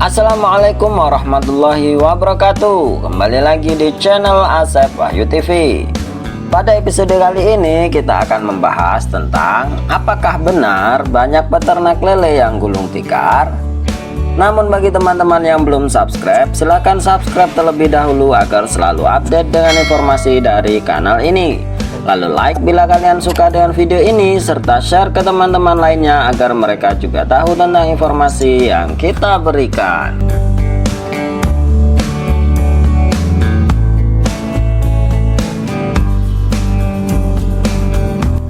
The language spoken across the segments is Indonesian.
Assalamualaikum warahmatullahi wabarakatuh. Kembali lagi di channel Asep Wahyu TV. Pada episode kali ini kita akan membahas tentang apakah benar banyak peternak lele yang gulung tikar. Namun bagi teman-teman yang belum subscribe, silahkan subscribe terlebih dahulu agar selalu update dengan informasi dari kanal ini. Lalu like bila kalian suka dengan video ini, serta share ke teman-teman lainnya agar mereka juga tahu tentang informasi yang kita berikan.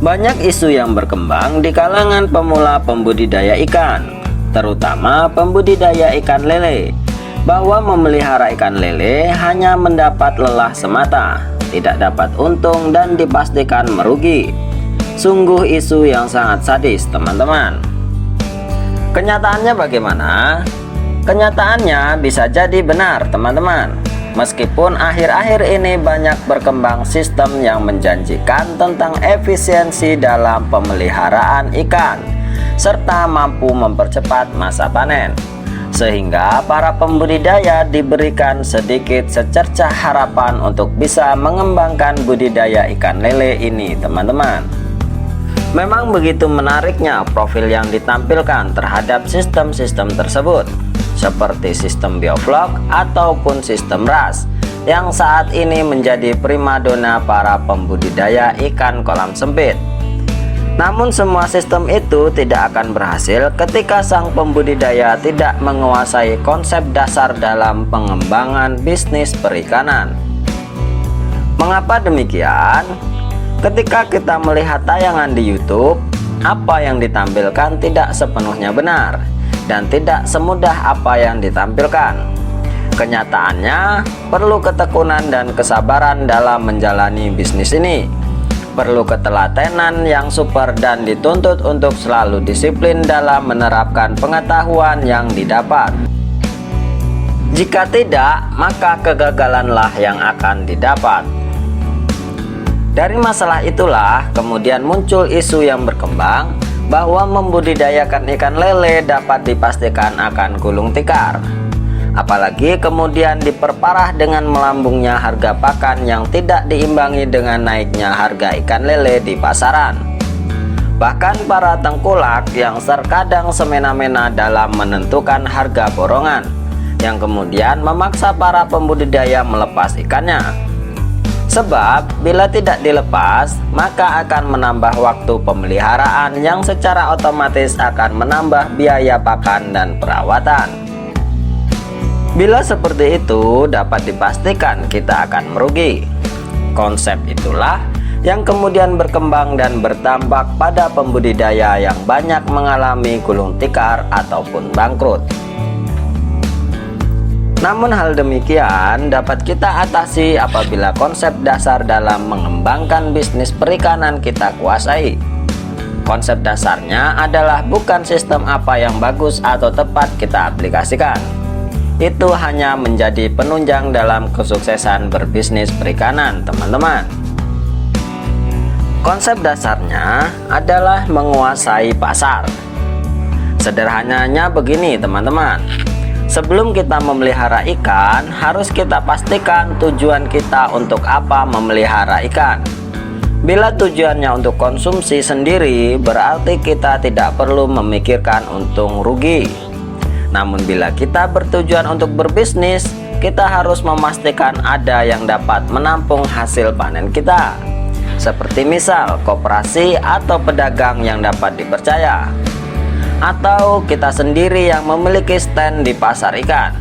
Banyak isu yang berkembang di kalangan pemula pembudidaya ikan, terutama pembudidaya ikan lele, bahwa memelihara ikan lele hanya mendapat lelah semata, tidak dapat untung dan dipastikan merugi. Sungguh isu yang sangat sadis, teman-teman. Kenyataannya bagaimana? Kenyataannya bisa jadi benar, teman-teman. Meskipun akhir-akhir ini banyak berkembang sistem yang menjanjikan tentang efisiensi dalam pemeliharaan ikan, serta mampu mempercepat masa panen, sehingga para pembudidaya diberikan sedikit secercah harapan untuk bisa mengembangkan budidaya ikan lele ini, teman-teman. Memang begitu menariknya profil yang ditampilkan terhadap sistem-sistem tersebut, seperti sistem bioflok ataupun sistem RAS, yang saat ini menjadi primadona para pembudidaya ikan kolam sempit. Namun semua sistem itu tidak akan berhasil ketika sang pembudidaya tidak menguasai konsep dasar dalam pengembangan bisnis perikanan. Mengapa demikian? Ketika kita melihat tayangan di YouTube, apa yang ditampilkan tidak sepenuhnya benar dan tidak semudah apa yang ditampilkan. Kenyataannya perlu ketekunan dan kesabaran dalam menjalani bisnis ini. Perlu ketelatenan yang super dan dituntut untuk selalu disiplin dalam menerapkan pengetahuan yang didapat. Jika tidak, maka kegagalanlah yang akan didapat. Dari masalah itulah kemudian muncul isu yang berkembang bahwa membudidayakan ikan lele dapat dipastikan akan gulung tikar. Apalagi kemudian diperparah dengan melambungnya harga pakan yang tidak diimbangi dengan naiknya harga ikan lele di pasaran. Bahkan para tengkulak yang terkadang semena-mena dalam menentukan harga borongan, yang kemudian memaksa para pembudidaya melepas ikannya. Sebab bila tidak dilepas, maka akan menambah waktu pemeliharaan yang secara otomatis akan menambah biaya pakan dan perawatan. Bila seperti itu, dapat dipastikan kita akan merugi. Konsep itulah yang kemudian berkembang dan berdampak pada pembudidaya yang banyak mengalami gulung tikar ataupun bangkrut. Namun hal demikian dapat kita atasi apabila konsep dasar dalam mengembangkan bisnis perikanan kita kuasai. Konsep dasarnya adalah bukan sistem apa yang bagus atau tepat kita aplikasikan. Itu hanya menjadi penunjang dalam kesuksesan berbisnis perikanan, teman-teman. Konsep dasarnya adalah menguasai pasar. Sederhananya begini, teman-teman. Sebelum kita memelihara ikan, harus kita pastikan tujuan kita untuk apa memelihara ikan. Bila tujuannya untuk konsumsi sendiri, berarti kita tidak perlu memikirkan untung rugi. Namun bila kita bertujuan untuk berbisnis, kita harus memastikan ada yang dapat menampung hasil panen kita. Seperti misal koperasi atau pedagang yang dapat dipercaya. Atau kita sendiri yang memiliki stand di pasar ikan.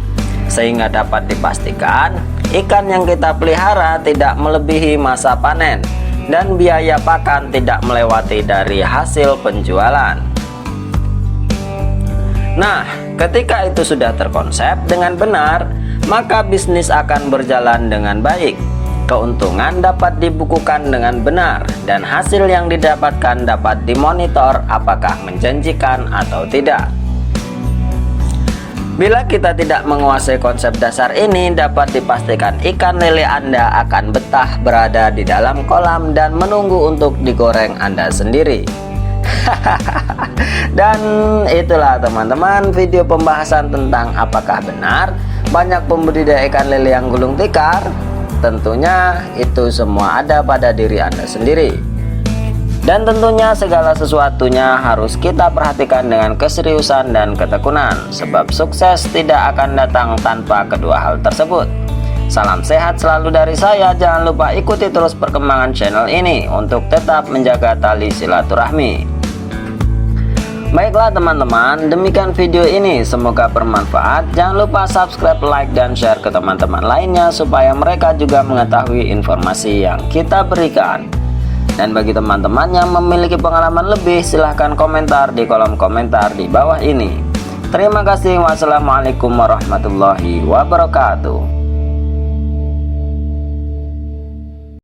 Sehingga dapat dipastikan ikan yang kita pelihara tidak melebihi masa panen dan biaya pakan tidak melewati dari hasil penjualan. Nah, ketika itu sudah terkonsep dengan benar, maka bisnis akan berjalan dengan baik. Keuntungan dapat dibukukan dengan benar dan hasil yang didapatkan dapat dimonitor apakah menjanjikan atau tidak. Bila kita tidak menguasai konsep dasar ini, dapat dipastikan ikan lele Anda akan betah berada di dalam kolam dan menunggu untuk digoreng Anda sendiri. Dan itulah teman-teman video pembahasan tentang apakah benar banyak pembudidaya ikan lele yang gulung tikar. Tentunya itu semua ada pada diri Anda sendiri. Dan tentunya segala sesuatunya harus kita perhatikan dengan keseriusan dan ketekunan, sebab sukses tidak akan datang tanpa kedua hal tersebut. Salam sehat selalu dari saya. Jangan lupa ikuti terus perkembangan channel ini untuk tetap menjaga tali silaturahmi. Baiklah teman-teman, demikian video ini, semoga bermanfaat. Jangan lupa subscribe, like, dan share ke teman-teman lainnya supaya mereka juga mengetahui informasi yang kita berikan. Dan bagi teman-teman yang memiliki pengalaman lebih, silahkan komentar di kolom komentar di bawah ini. Terima kasih. Wassalamualaikum warahmatullahi wabarakatuh.